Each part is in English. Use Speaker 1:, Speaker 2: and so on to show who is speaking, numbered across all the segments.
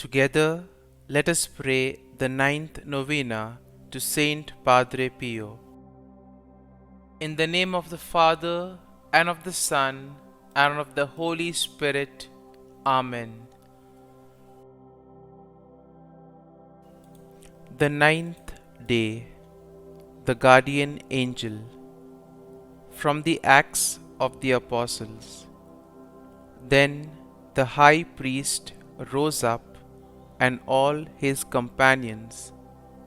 Speaker 1: Together, let us pray the ninth novena to St Padre Pio. In the name of the Father, and of the Son, and of the Holy Spirit. Amen. The ninth day, the guardian angel. From the Acts of the Apostles. Then the high priest rose up, and all his companions,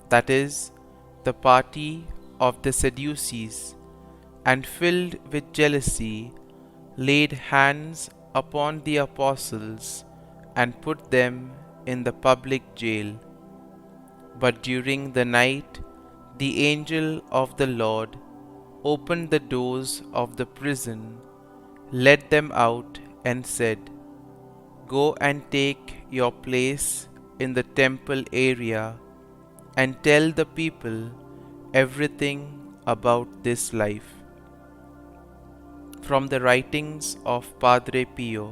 Speaker 1: that is, the party of the Sadducees, and filled with jealousy, laid hands upon the apostles and put them in the public jail. But during the night, the angel of the Lord opened the doors of the prison, led them out, and said, "Go and take your place in the temple area, and tell the people everything about this life." From the writings of Padre Pio.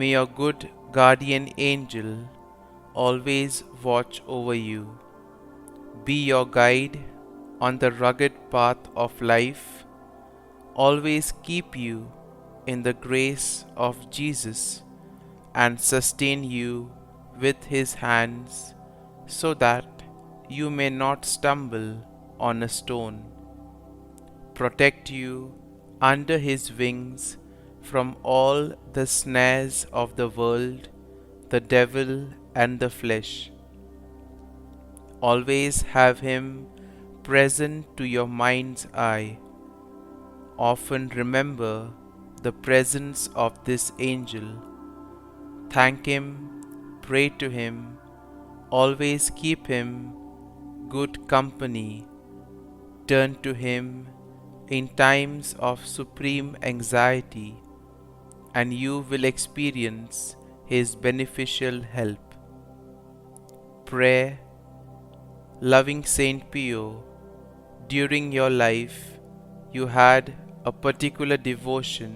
Speaker 1: May your good guardian angel always watch over you, be your guide on the rugged path of life, always keep you in the grace of Jesus, and sustain you with his hands, so that you may not stumble on a stone. Protect you under his wings from all the snares of the world, the devil, and the flesh. Always have him present to your mind's eye. Often remember the presence of this angel. Thank him, pray to him, always keep him good company. Turn to him in times of supreme anxiety, and you will experience his beneficial help. Prayer. Loving St. Pio, during your life you had a particular devotion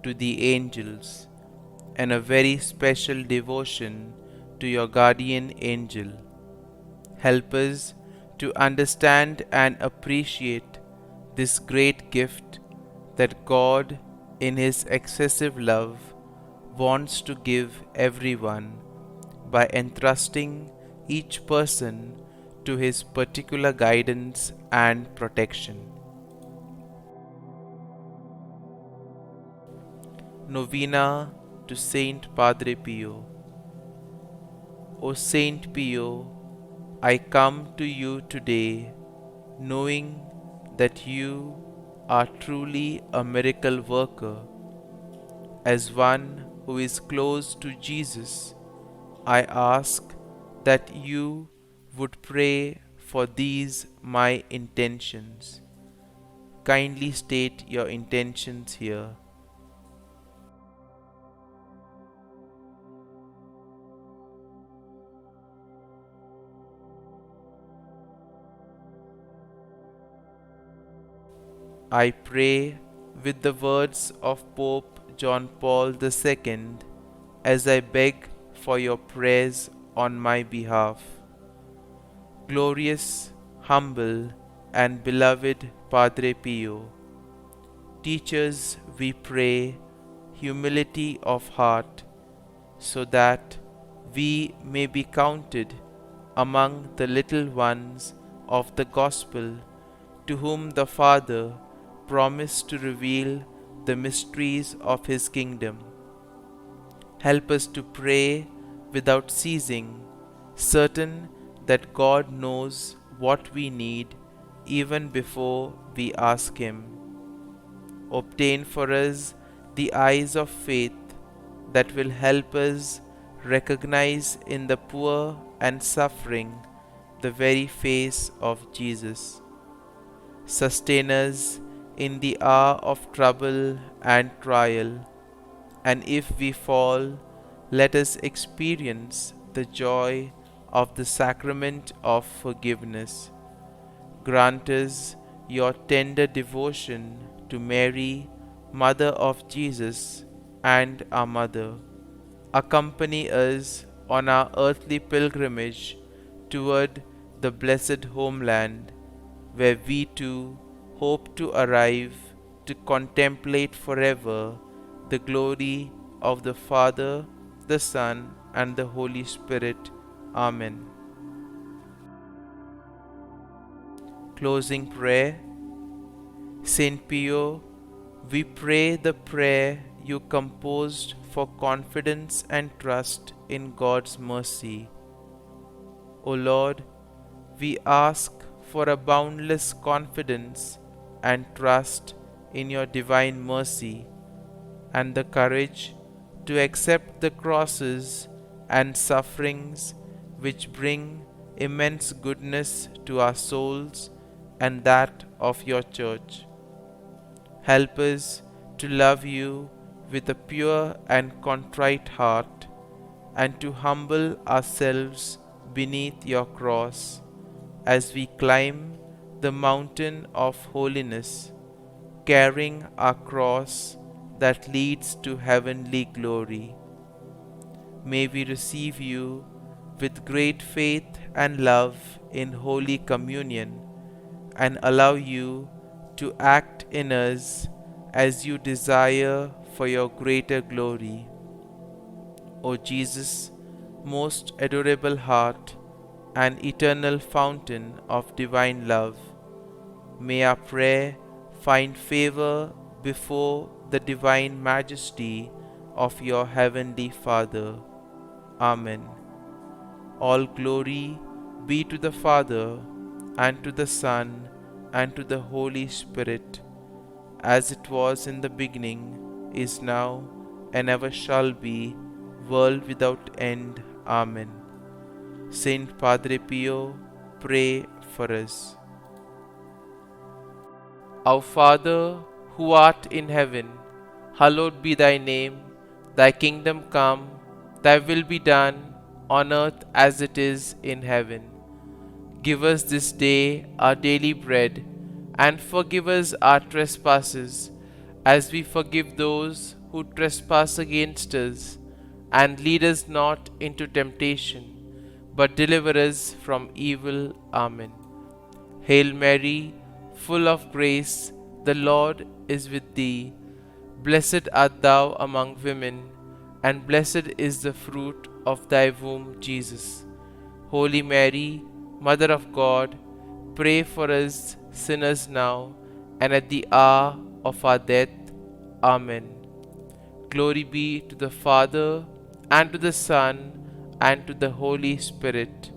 Speaker 1: to the angels and a very special devotion to your guardian angel. Help us to understand and appreciate this great gift that God, in his excessive love, wants to give everyone by entrusting each person to his particular guidance and protection. Novena to St Padre Pio. O Saint Pio, I come to you today, knowing that you are truly a miracle worker. As one who is close to Jesus, I ask that you would pray for these my intentions. Kindly state your intentions here. I pray with the words of Pope John Paul II as I beg for your prayers on my behalf. Glorious, humble, and beloved Padre Pio, teach us, we pray, humility of heart, so that we may be counted among the little ones of the Gospel, to whom the Father promised to reveal the mysteries of his kingdom. Help us to pray without ceasing, certain that God knows what we need even before we ask him. Obtain for us the eyes of faith that will help us recognize in the poor and suffering the very face of Jesus. Sustain us in the hour of trouble and trial, and if we fall, let us experience the joy of the sacrament of forgiveness. Grant us your tender devotion to Mary, Mother of Jesus, and our Mother. Accompany us on our earthly pilgrimage toward the blessed homeland, where we too hope to arrive to contemplate forever the glory of the Father, the Son, and the Holy Spirit. Amen. Closing prayer. St. Pio, we pray the prayer you composed for confidence and trust in God's mercy. O Lord, we ask for a boundless confidence and trust in your divine mercy, and the courage to accept the crosses and sufferings which bring immense goodness to our souls and that of your Church. Help us to love you with a pure and contrite heart, and to humble ourselves beneath your cross as we climb the mountain of holiness, carrying our cross that leads to heavenly glory. May we receive you with great faith and love in Holy Communion, and allow you to act in us as you desire for your greater glory. O Jesus, most adorable heart and eternal fountain of divine love, may our prayer find favor before the divine majesty of your heavenly Father. Amen. All glory be to the Father, and to the Son, and to the Holy Spirit, as it was in the beginning, is now, and ever shall be, world without end. Amen. St. Padre Pio, pray for us. Our Father, who art in heaven, hallowed be thy name. Thy kingdom come, thy will be done, on earth as it is in heaven. Give us this day our daily bread, and forgive us our trespasses, as we forgive those who trespass against us. And lead us not into temptation, but deliver us from evil. Amen. Hail Mary, full of grace, the Lord is with thee. Blessed art thou among women, and blessed is the fruit of thy womb, Jesus. Holy Mary, Mother of God, pray for us sinners now and at the hour of our death. Amen. Glory be to the Father, and to the Son, and to the Holy Spirit,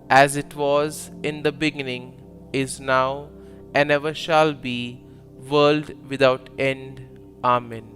Speaker 1: as it was in the beginning, is now, and ever shall be, world without end. Amen.